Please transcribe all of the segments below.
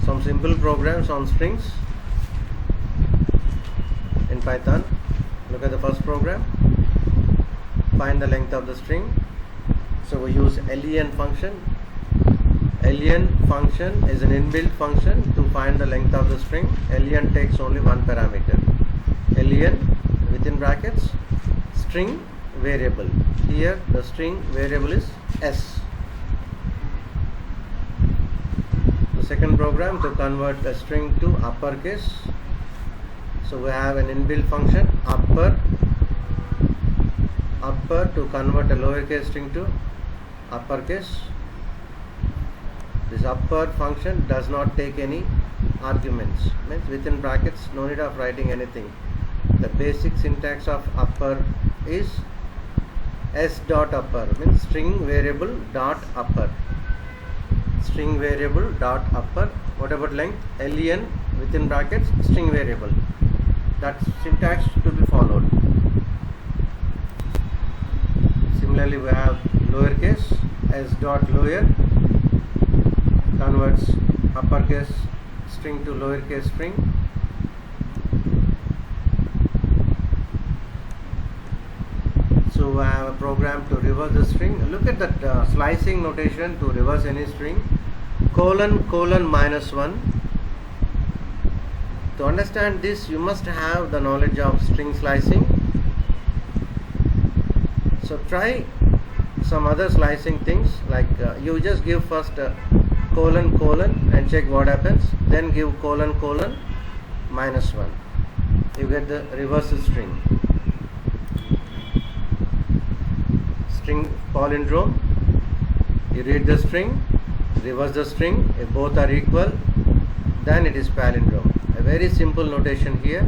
some simple programs on strings in Python. Look at the first program. Find the length of the string. So we use len function. Len function is an inbuilt function to find the length of the string. Len takes only one parameter. Len within brackets string variable. Here the string variable is s. The second program to convert a string to uppercase. So we have an inbuilt function upper to convert a lowercase string to uppercase. This upper function does not take any arguments, means within brackets no need of writing anything. The basic syntax of upper is s dot upper, means string variable dot upper. String variable dot upper. What about length? Len within brackets string variable. That syntax to be followed. Similarly, we have lowercase s dot lower converts uppercase string to lowercase string. So I have a program to reverse the string. Look at that slicing notation to reverse any string. Colon -1. To understand this, you must have the knowledge of string slicing. So try some other slicing things, like you just give first colon and check what happens, then give colon -1. You get the reverse string. String palindrome. You read the string, reverse the string. If both are equal, then it is palindrome. A very simple notation here.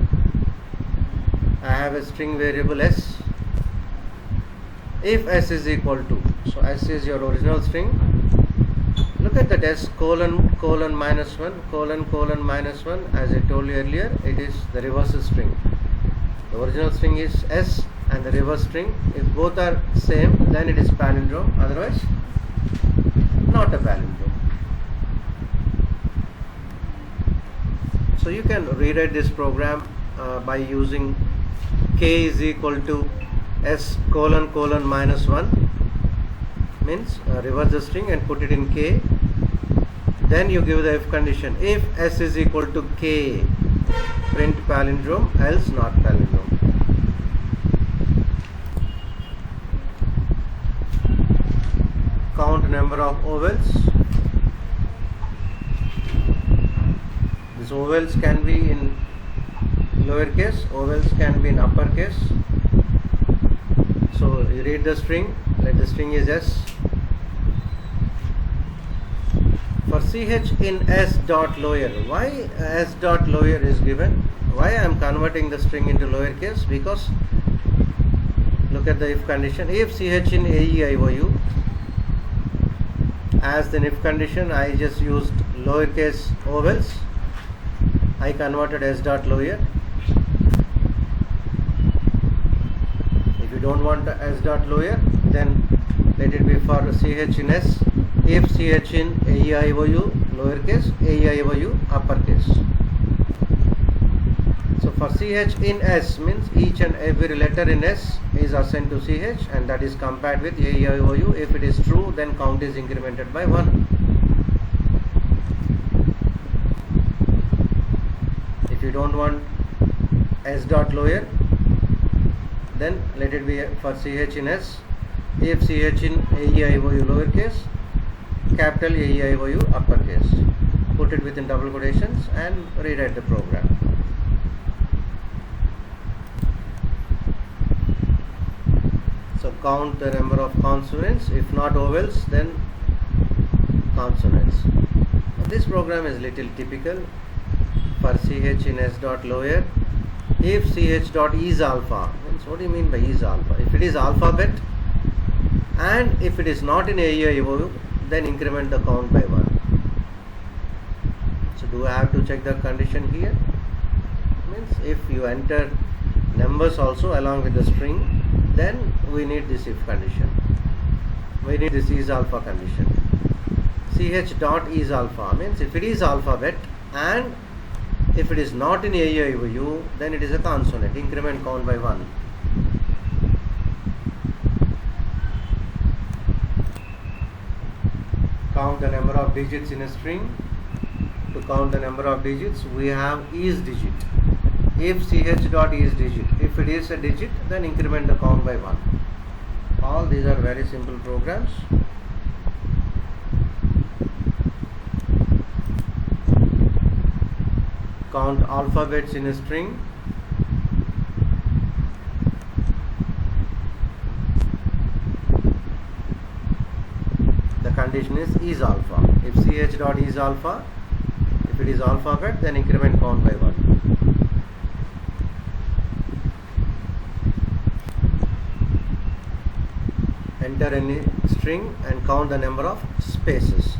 I have a string variable s. If s is equal to, so s is your original string. Look at that s colon -1. As I told you earlier, it is the reverse string. The original string is s and the reverse string. If both are same, then it is palindrome. Otherwise, not a palindrome. So you can rewrite this program by using k is equal to s colon -1, means reverse the string and put it in k. Then you give the if condition. If s is equal to k, print palindrome, else not palindrome. Count number of ovals. These ovals can be in lowercase, ovals can be in uppercase. So you read the string, let the string is s. For ch in s dot lower, why s dot lower is given? Why I am converting the string into lowercase? Because look at the if condition. If ch in AEIOU, as the if condition, I just used lowercase ovals. I converted s dot lower. If you don't want s dot lower, then let it be for ch in s. If ch in AEIOU lowercase, AEIOU uppercase. So for ch in s means each and every letter in s is assigned to ch, and that is compared with AEIOU. If it is true, then count is incremented by 1. If you don't want s dot lower, then let it be for ch in s. If ch in AEIOU lowercase, capital AEIOU uppercase. Put it within double quotations and rewrite the program. So count the number of consonants. If not ovals, then consonants. Now this program is little typical for ch in s dot lower. If ch dot is alpha, means what do you mean by is alpha? If it is alphabet and if it is not in AEIOU, then increment the count by 1. So do I have to check the condition here? Means if you enter numbers also along with the string, then we need this if condition. We need this is alpha condition. ch dot is alpha means if it is alphabet, and if it is not in AIOU, then it is a consonant. Increment count by 1. Count the number of digits in a string. To count the number of digits, we have is digit. If ch dot is digit, if it is a digit, then increment the count by 1. All these are very simple programs. Count alphabets in a string. The condition is alpha. If ch dot is alpha, if it is alphabet, then increment count by 1. Enter any string and count the number of spaces.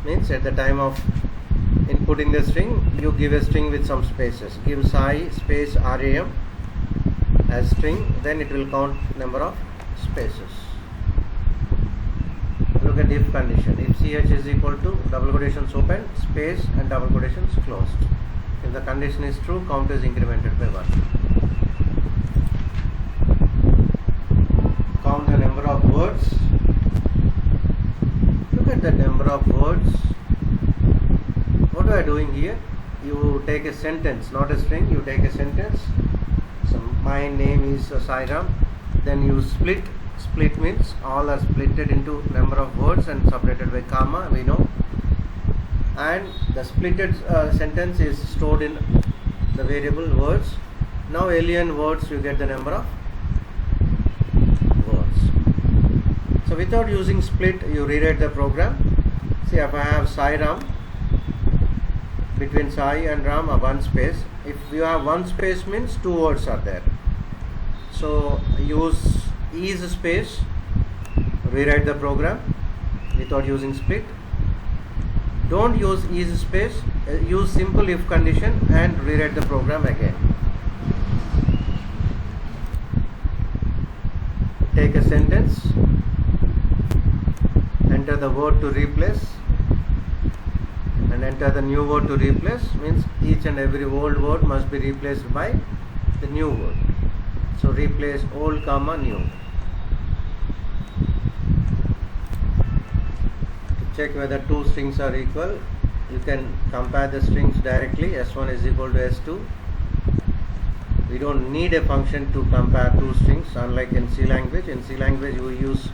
Means at the time of inputting the string, you give a string with some spaces. Give Sai space RAM as string, then it will count number of spaces. Look at if condition. If ch is equal to double quotations open, space and double quotations closed. If the condition is true, count is incremented by 1. Count the number of words. Look at the number of words. What are you doing here? You take a sentence, not a string. You take a sentence. So my name is Sairam. Then you split. Split means all are splitted into number of words and separated by comma, we know. And the splitted sentence is stored in the variable words. Now alien words, you get the number of words. So without using split, you rewrite the program. See, if I have Sai Ram, between Sai and Ram a one space. If you have one space means two words are there. So use is space, rewrite the program without using split. Don't use is space, use simple if condition and rewrite the program again. Take a sentence, enter the word to replace and enter the new word to replace. Means each and every old word must be replaced by the new word. So replace old comma new. Check whether two strings are equal. You can compare the strings directly. S1 is equal to S2. We don't need a function to compare two strings, unlike in C language. In C language we use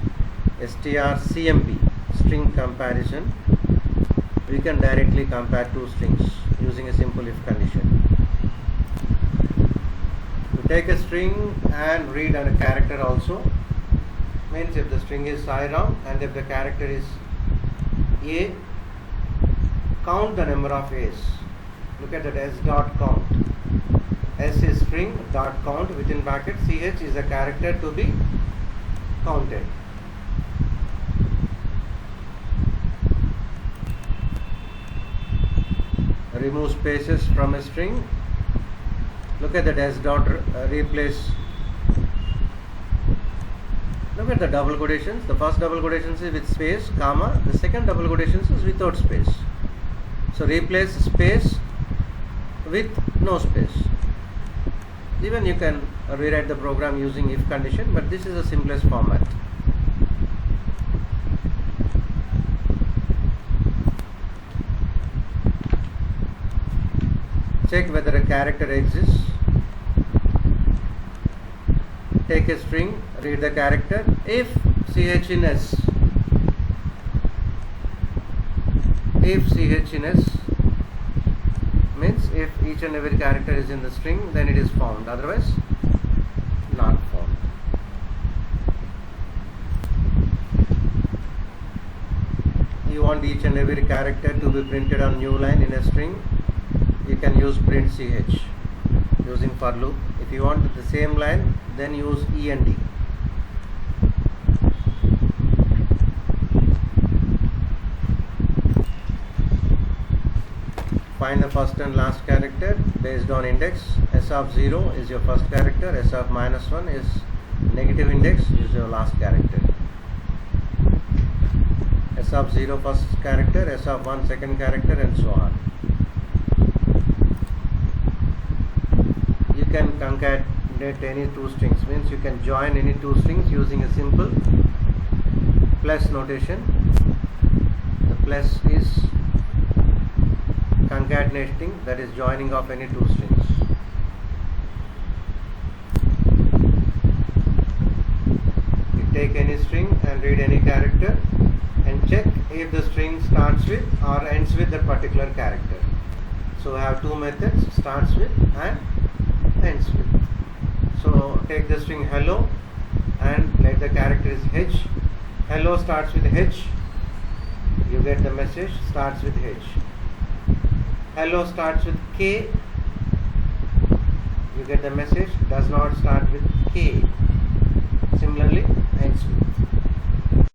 strcmp, string comparison. We can directly compare two strings using a simple if condition. To take a string and read a character also, means if the string is Sairam and if the character is A, count the number of A's. Look at that, S dot count. S is string dot count within bracket. CH is a character to be counted. Remove spaces from a string. Look at that, S dot replace. Look at the double quotations. The first double quotations is with space, comma. The second double quotations is without space. So replace space with no space. Even you can rewrite the program using if condition, but this is the simplest format. Check whether a character exists. Take a string, read the character. If ch in s, if ch in s means if each and every character is in the string, then it is found, otherwise not found. You want each and every character to be printed on new line in a string, you can use print ch using for loop. If you want the same line, then use END. Find the first and last character based on index. S of 0 is your first character, S of -1 is negative index, is your last character. S of 0 first character, S of 1 second character, and so on. You can concatenate any two strings, means you can join any two strings using a simple plus notation. The plus is concatenating, that is joining of any two strings. You take any string and read any character and check if the string starts with or ends with that particular character. So I have two methods, starts with and ends with. So take the string hello and let the character is H. Hello starts with H, you get the message starts with H. Hello starts with K, you get the message does not start with K. Similarly ends with.